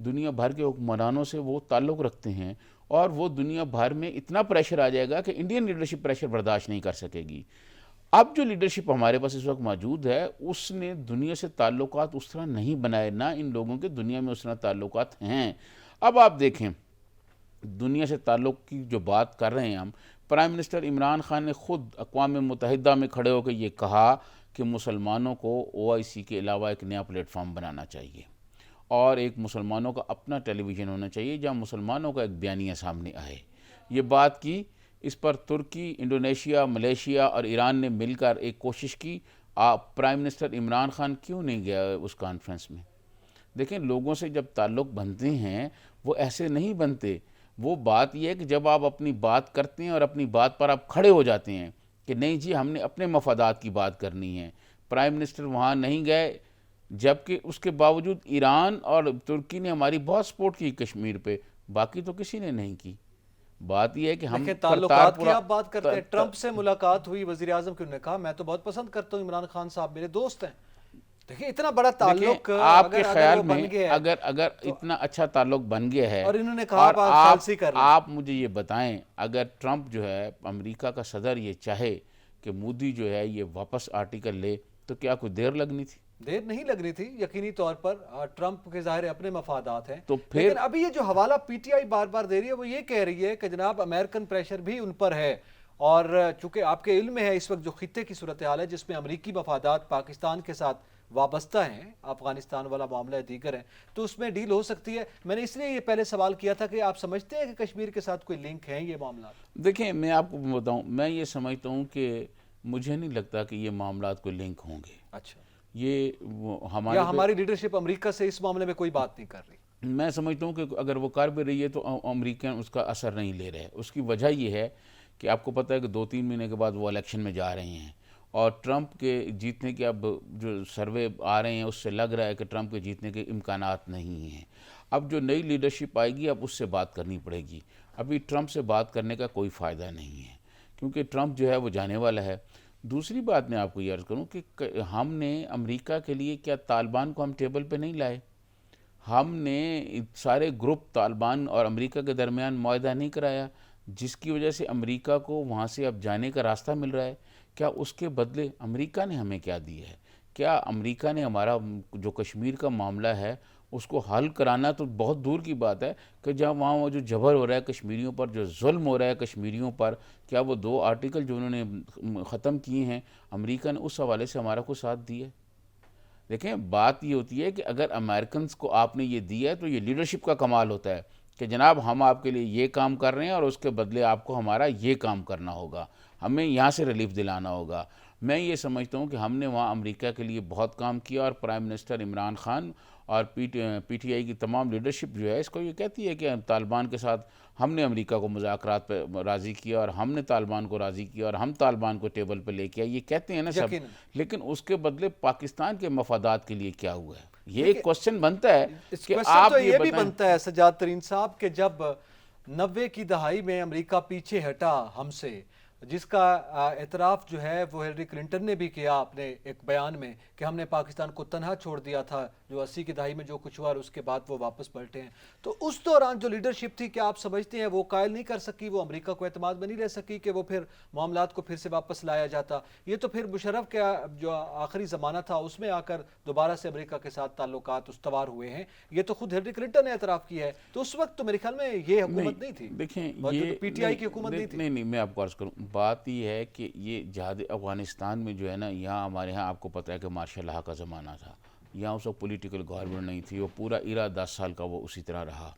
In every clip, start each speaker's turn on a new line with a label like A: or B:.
A: دنیا بھر کے حکمرانوں سے وہ تعلق رکھتے ہیں، اور وہ دنیا بھر میں اتنا پریشر آ جائے گا کہ انڈین لیڈرشپ پریشر برداشت نہیں کر سکے گی۔ اب جو لیڈرشپ ہمارے پاس اس وقت موجود ہے، اس نے دنیا سے تعلقات اس طرح نہیں بنائے، نہ ان لوگوں کے دنیا میں اس طرح تعلقات ہیں۔ اب آپ دیکھیں، دنیا سے تعلق کی جو بات کر رہے ہیں ہم، پرائم منسٹر عمران خان نے خود اقوام متحدہ میں کھڑے ہو کے یہ کہا کہ مسلمانوں کو OIC کے علاوہ ایک نیا پلیٹ فارم بنانا چاہیے، اور ایک مسلمانوں کا اپنا ٹیلی ویژن ہونا چاہیے جہاں مسلمانوں کا ایک بیانیہ سامنے آئے۔ یہ بات کی، اس پر ترکی، انڈونیشیا، ملیشیا اور ایران نے مل کر ایک کوشش کی۔ پرائم منسٹر عمران خان کیوں نہیں گیا اس کانفرنس میں؟ دیکھیں، لوگوں سے جب تعلق بنتے ہیں وہ ایسے نہیں بنتے۔ وہ بات یہ ہے کہ جب آپ اپنی بات کرتے ہیں اور اپنی بات پر آپ کھڑے ہو جاتے ہیں کہ نہیں جی ہم نے اپنے مفادات کی بات کرنی ہے۔ پرائم منسٹر وہاں نہیں گئے، جبکہ اس کے باوجود ایران اور ترکی نے ہماری بہت سپورٹ کی کشمیر پہ، باقی تو کسی نے نہیں کی۔ بات یہ ہے کہ ہم
B: تعلقات کی آپ بات کرتے ہیں، ٹرمپ سے ملاقات ہوئی وزیر اعظم کی، انہوں نے کہا میں تو بہت پسند کرتا ہوں عمران خان صاحب، میرے دوست ہیں۔ دیکھیں اتنا بڑا تعلق
A: آپ کے خیال میں اگر اتنا اچھا تعلق بن گیا ہے،
B: اور انہوں نے کہا
A: آپ مجھے یہ بتائیں، اگر ٹرمپ جو ہے امریکہ کا صدر یہ چاہے کہ مودی جو ہے یہ واپس آرٹیکل لے، تو کیا کوئی دیر لگنی تھی؟
B: دیر نہیں لگنی تھی، یقینی طور پر ٹرمپ کے ظاہر اپنے مفادات ہیں۔
A: تو پھر
B: لیکن ابھی یہ جو حوالہ PTI بار بار دے رہی ہے وہ یہ کہہ رہی ہے کہ جناب امریکن پریشر بھی ان پر ہے، اور چونکہ آپ کے علم میں ہے اس وقت جو خطے کی صورتحال ہے جس میں امریکی مفادات پاکستان کے ساتھ وابستہ ہیں، افغانستان والا معاملہ دیگر ہیں، تو اس میں ڈیل ہو سکتی ہے۔ میں نے اس لیے یہ پہلے سوال کیا تھا کہ آپ سمجھتے ہیں کہ کشمیر کے ساتھ کوئی لنک ہیں یہ معاملات؟
A: دیکھیں، میں آپ کو بتاؤں، میں یہ سمجھتا ہوں کہ مجھے نہیں لگتا کہ یہ معاملات کوئی لنک ہوں گے۔
B: اچھا،
A: یہ
B: ہماری لیڈرشپ امریکہ سے اس معاملے میں کوئی بات نہیں کر رہی؟
A: میں سمجھتا ہوں کہ اگر وہ کر بھی رہی ہے تو امریکن اس کا اثر نہیں لے رہے۔ اس کی وجہ یہ ہے کہ آپ کو پتہ ہے کہ 2-3 مہینے کے بعد وہ الیکشن میں جا رہے ہیں، اور ٹرمپ کے جیتنے کے اب جو سروے آ رہے ہیں اس سے لگ رہا ہے کہ ٹرمپ کے جیتنے کے امکانات نہیں ہیں۔ اب جو نئی لیڈرشپ آئے گی اب اس سے بات کرنی پڑے گی۔ ابھی ٹرمپ سے بات کرنے کا کوئی فائدہ نہیں ہے، کیونکہ ٹرمپ جو ہے وہ جانے والا ہے۔ دوسری بات میں آپ کو یہ عرض کروں کہ ہم نے امریکہ کے لیے کیا طالبان کو ہم ٹیبل پہ نہیں لائے؟ ہم نے سارے گروپ طالبان اور امریکہ کے درمیان معاہدہ نہیں کرایا، جس کی وجہ سے امریکہ کو وہاں سے اب جانے کا راستہ مل رہا ہے۔ کیا اس کے بدلے امریکہ نے ہمیں کیا دیا ہے؟ کیا امریکہ نے ہمارا جو کشمیر کا معاملہ ہے اس کو حل کرانا تو بہت دور کی بات ہے، کہ جہاں وہاں وہ جو جبر ہو رہا ہے کشمیریوں پر، جو ظلم ہو رہا ہے کشمیریوں پر، کیا وہ 2 آرٹیکل جو انہوں نے ختم کیے ہیں امریکہ نے اس حوالے سے ہمارا کوئی ساتھ دیا ہے؟ دیکھیں، بات یہ ہوتی ہے کہ اگر امریکنز کو آپ نے یہ دیا ہے تو یہ لیڈرشپ کا کمال ہوتا ہے کہ جناب ہم آپ کے لیے یہ کام کر رہے ہیں اور اس کے بدلے آپ کو ہمارا یہ کام کرنا ہوگا، ہمیں یہاں سے ریلیف دلانا ہوگا۔ میں یہ سمجھتا ہوں کہ ہم نے وہاں امریکہ کے لیے بہت کام کیا، اور پرائم منسٹر عمران خان اور PTI کی تمام لیڈرشپ جو ہے اس کو یہ کہتی ہے کہ طالبان کے ساتھ ہم نے امریکہ کو مذاکرات پہ راضی کیا، اور ہم نے طالبان کو راضی کیا، اور ہم طالبان کو ٹیبل پہ لے کے آئے، یہ کہتے ہیں نا سب، لیکن اس کے بدلے پاکستان کے مفادات کے لیے کیا ہوا ہے؟ یہ ایک کوسچن بنتا ہے کہ آپ
B: یہ بھی بنتا ہے سجاد ترین صاحب کہ جب 90 کی دہائی میں امریکہ پیچھے ہٹا ہم سے، جس کا اعتراف جو ہے وہ ہیلری کلنٹن نے بھی کیا اپنے ایک بیان میں کہ ہم نے پاکستان کو تنہا چھوڑ دیا تھا، جو 80 کی دہائی میں جو کچھ ہوا اور اس کے بعد وہ واپس پلٹے ہیں، تو اس دوران جو لیڈرشپ تھی کیا آپ سمجھتے ہیں وہ قائل نہیں کر سکی، وہ امریکہ کو اعتماد میں نہیں رہ سکی کہ وہ پھر معاملات کو پھر سے واپس لایا جاتا؟ یہ تو پھر مشرف کا جو آخری زمانہ تھا اس میں آ کر دوبارہ سے امریکہ کے ساتھ تعلقات استوار ہوئے ہیں، یہ تو خود ہیلری کلنٹن نے اعتراف کیا ہے، تو اس وقت تو میرے خیال میں یہ حکومت نہیں تھی۔
A: دیکھیں،
B: یہ PTI کی حکومت نہیں تھی۔
A: نہیں، میں آپ کو عرض کروں، بات یہ ہے کہ یہ جہاد افغانستان میں جو ہے نا، یہاں ہمارے ہاں آپ کو پتہ ہے کہ مارشل لاء کا زمانہ تھا، یہاں اس وقت پولیٹیکل گورنمنٹ نہیں تھی، وہ پورا ایرا 10 سال کا وہ اسی طرح رہا۔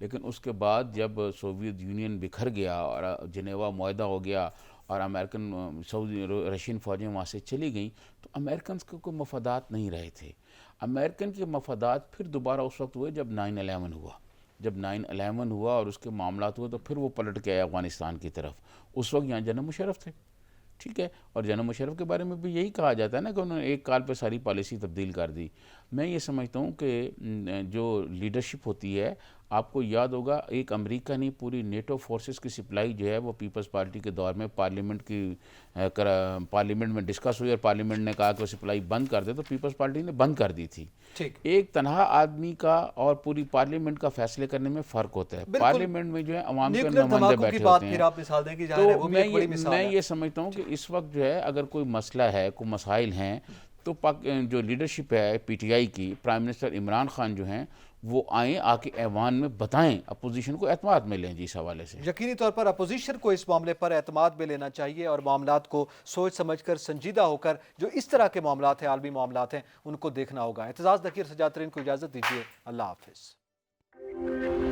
A: لیکن اس کے بعد جب سوویت یونین بکھر گیا اور جنیوا معاہدہ ہو گیا اور امریکن سعودی رشین فوجیں وہاں سے چلی گئیں، تو امریکنز کو کوئی مفادات نہیں رہے تھے۔ امریکن کے مفادات پھر دوبارہ اس وقت ہوئے جب 9/11 ہوا، جب 9/11 ہوا اور اس کے معاملات ہوئے تو پھر وہ پلٹ کے آئے افغانستان کی طرف۔ اس وقت یہاں جنرل مشرف تھے، ٹھیک ہے، اور جنرل مشرف کے بارے میں بھی یہی کہا جاتا ہے نا کہ انہوں نے ایک کال پہ ساری پالیسی تبدیل کر دی۔ میں یہ سمجھتا ہوں کہ جو لیڈرشپ ہوتی ہے آپ کو یاد ہوگا ایک امریکہ نہیں پوری نیٹو فورسز کی سپلائی جو ہے وہ پیپلز پارٹی کے دور میں پارلیمنٹ میں ڈسکس ہوئی اور پارلیمنٹ نے کہا کہ وہ سپلائی بند کر دے تو پیپلز پارٹی نے بند کر دی تھی.
B: ٹھیک.
A: ایک تنہا آدمی کا اور پوری پارلیمنٹ کا فیصلے کرنے میں فرق ہوتا ہے. پارلیمنٹ میں جو ہے عوام کے
B: نیوکلیر
A: نمائندے
B: دھماکوں کی
A: بیٹھے
B: بات
A: ہوتے
B: پھر
A: ہیں.
B: آپ مثال دیں کہ ظاہر ہے وہ
A: تو
B: بھی ایک بڑی مثال
A: میں
B: ہے.
A: یہ سمجھتا ہوں کہ اس وقت جو ہے اگر کوئی مسئلہ ہے کوئی مسائل ہیں تو جو لیڈرشپ ہے پی ٹی آئی کی پرائم منسٹر عمران خان جو ہیں وہ آئیں آ کے ایوان میں بتائیں اپوزیشن کو اعتماد میں لیں جی اس حوالے سے.
B: یقینی طور پر اپوزیشن کو اس معاملے پر اعتماد میں لینا چاہیے اور معاملات کو سوچ سمجھ کر سنجیدہ ہو کر جو اس طرح کے معاملات ہیں عالمی معاملات ہیں ان کو دیکھنا ہوگا. اعتزاز ذکیر سجاد ترین کو اجازت دیجیے. اللہ حافظ.